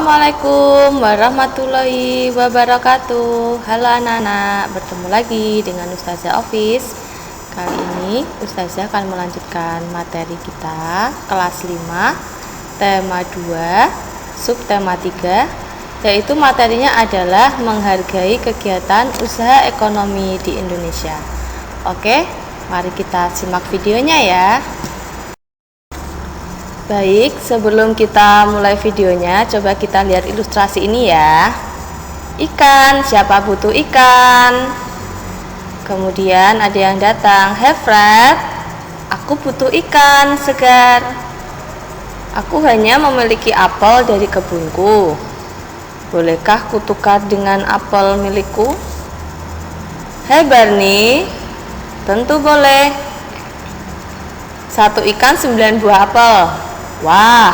Assalamualaikum warahmatullahi wabarakatuh. Halo anak-anak, bertemu lagi dengan Ustazah Office. Kali ini Ustazah akan melanjutkan materi kita kelas 5, tema 2, subtema 3, yaitu materinya adalah menghargai kegiatan usaha ekonomi di Indonesia. Oke, mari kita simak videonya ya. Baik, sebelum kita mulai videonya, coba kita lihat ilustrasi ini ya. Ikan, siapa butuh ikan? Kemudian ada yang datang, "Hey Fred, aku butuh ikan segar. Aku hanya memiliki apel dari kebunku. Bolehkah kutukar dengan apel milikku?" "Hey Barney, tentu boleh. 1 ikan 9 buah apel. Wah,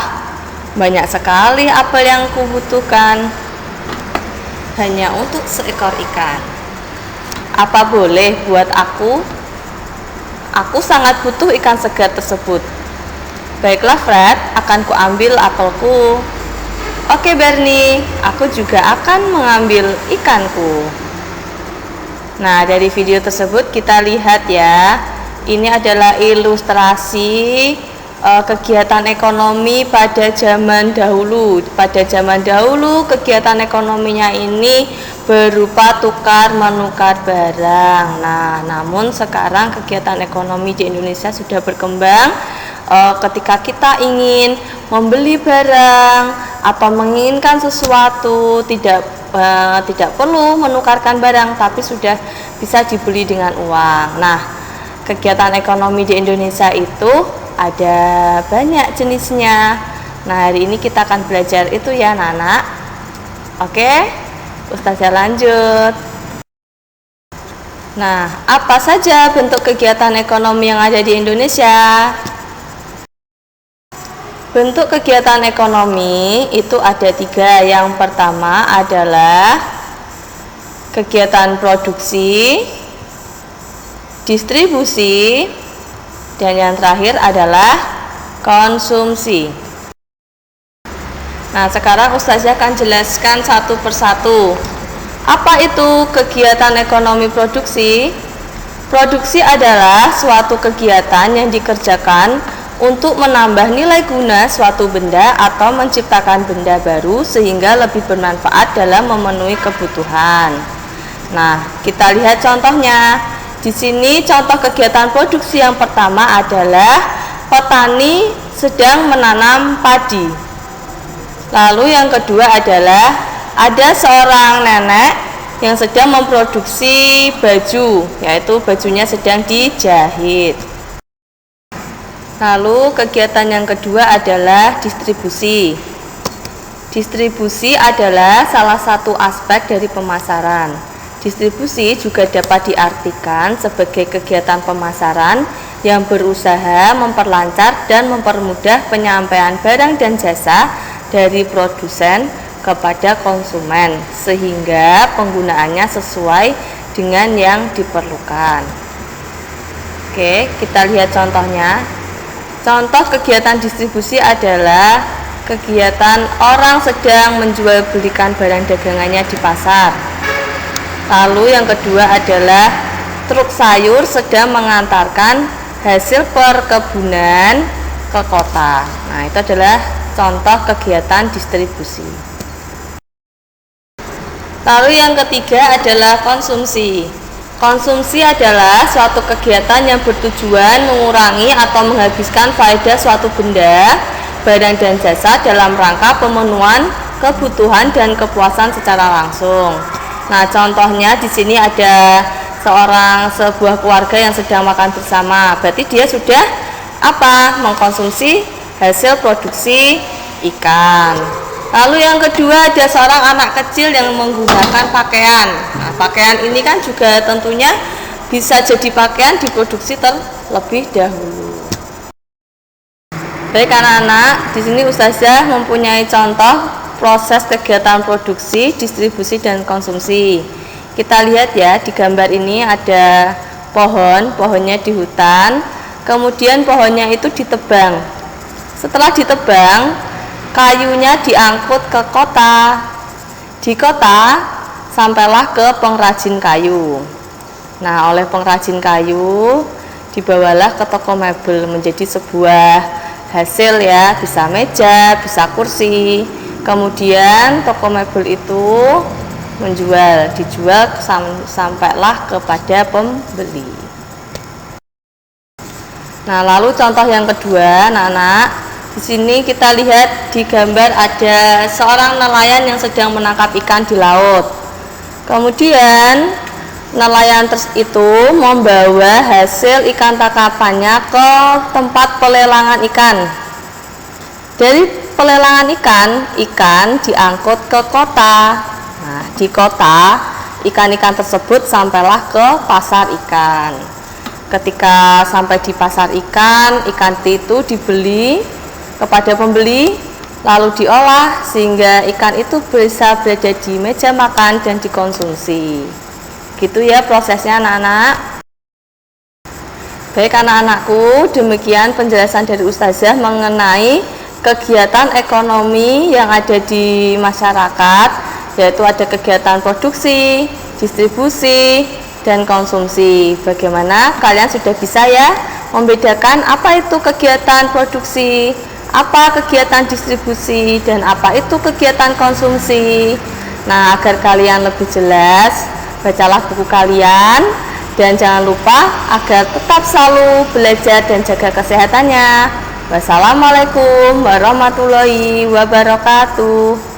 banyak sekali apel yang kubutuhkan hanya untuk seekor ikan. Apa boleh buat aku? Aku sangat butuh ikan segar tersebut." "Baiklah Fred, akan kuambil apelku." "Oke Bernie, aku juga akan mengambil ikanku." Nah, dari video tersebut kita lihat ya, ini adalah ilustrasi kegiatan ekonomi pada zaman dahulu. Pada zaman dahulu kegiatan ekonominya ini berupa tukar menukar barang. Nah, namun sekarang kegiatan ekonomi di Indonesia sudah berkembang. Ketika kita ingin membeli barang atau menginginkan sesuatu, tidak perlu menukarkan barang, tapi sudah bisa dibeli dengan uang. Nah, kegiatan ekonomi di Indonesia itu ada banyak jenisnya. Nah, hari ini kita akan belajar itu ya anak-anak. Oke, Ustazah lanjut. Nah, apa saja bentuk kegiatan ekonomi yang ada di Indonesia? Bentuk kegiatan ekonomi itu ada 3. Yang pertama adalah kegiatan produksi, distribusi, dan yang terakhir adalah konsumsi. Nah, sekarang Ustazah akan jelaskan satu persatu. Apa itu kegiatan ekonomi produksi? Produksi adalah suatu kegiatan yang dikerjakan untuk menambah nilai guna suatu benda atau menciptakan benda baru sehingga lebih bermanfaat dalam memenuhi kebutuhan. Nah, kita lihat contohnya. Di sini contoh kegiatan produksi yang pertama adalah petani sedang menanam padi. Lalu yang kedua adalah ada seorang nenek yang sedang memproduksi baju, yaitu bajunya sedang dijahit. Lalu kegiatan yang kedua adalah distribusi. Distribusi adalah salah satu aspek dari pemasaran. Distribusi juga dapat diartikan sebagai kegiatan pemasaran yang berusaha memperlancar dan mempermudah penyampaian barang dan jasa dari produsen kepada konsumen sehingga penggunaannya sesuai dengan yang diperlukan. Oke, kita lihat contohnya. Contoh kegiatan distribusi adalah kegiatan orang sedang menjual belikan barang dagangannya di pasar. Lalu yang kedua adalah truk sayur sedang mengantarkan hasil perkebunan ke kota. Nah, itu adalah contoh kegiatan distribusi. Lalu yang ketiga adalah konsumsi. Konsumsi adalah suatu kegiatan yang bertujuan mengurangi atau menghabiskan faedah suatu benda, barang dan jasa dalam rangka pemenuhan kebutuhan dan kepuasan secara langsung. Nah, contohnya di sini ada sebuah keluarga yang sedang makan bersama. Berarti dia sudah mengkonsumsi hasil produksi ikan. Lalu yang kedua ada seorang anak kecil yang menggunakan pakaian. Nah, pakaian ini kan juga tentunya bisa jadi pakaian diproduksi terlebih dahulu. Baik anak-anak, di sini Ustazah mempunyai contoh proses kegiatan produksi, distribusi, dan konsumsi. Kita lihat ya, di gambar ini ada pohonnya di hutan, kemudian pohonnya itu ditebang. Setelah ditebang, kayunya diangkut ke kota. Di kota sampailah ke pengrajin kayu. Nah, oleh pengrajin kayu dibawalah ke toko mebel menjadi sebuah hasil ya, bisa meja, bisa kursi. Kemudian toko mebel itu dijual sampailah kepada pembeli. Nah, lalu contoh yang kedua, anak-anak. Di sini kita lihat di gambar ada seorang nelayan yang sedang menangkap ikan di laut. Kemudian nelayan itu membawa hasil ikan tangkapannya ke tempat pelelangan ikan. Dari pelelangan ikan diangkut ke kota. Nah, di kota ikan-ikan tersebut sampailah ke pasar ikan. Ketika sampai di pasar ikan itu dibeli kepada pembeli, lalu diolah sehingga ikan itu bisa berada di meja makan dan dikonsumsi. Gitu ya prosesnya anak-anak. Baik anak-anakku, demikian penjelasan dari Ustazah mengenai kegiatan ekonomi yang ada di masyarakat, yaitu ada kegiatan produksi, distribusi, dan konsumsi. Bagaimana kalian sudah bisa ya membedakan apa itu kegiatan produksi, apa kegiatan distribusi, dan apa itu kegiatan konsumsi. Nah, agar kalian lebih jelas, bacalah buku kalian dan jangan lupa agar tetap selalu belajar dan jaga kesehatannya. Wassalamualaikum warahmatullahi wabarakatuh.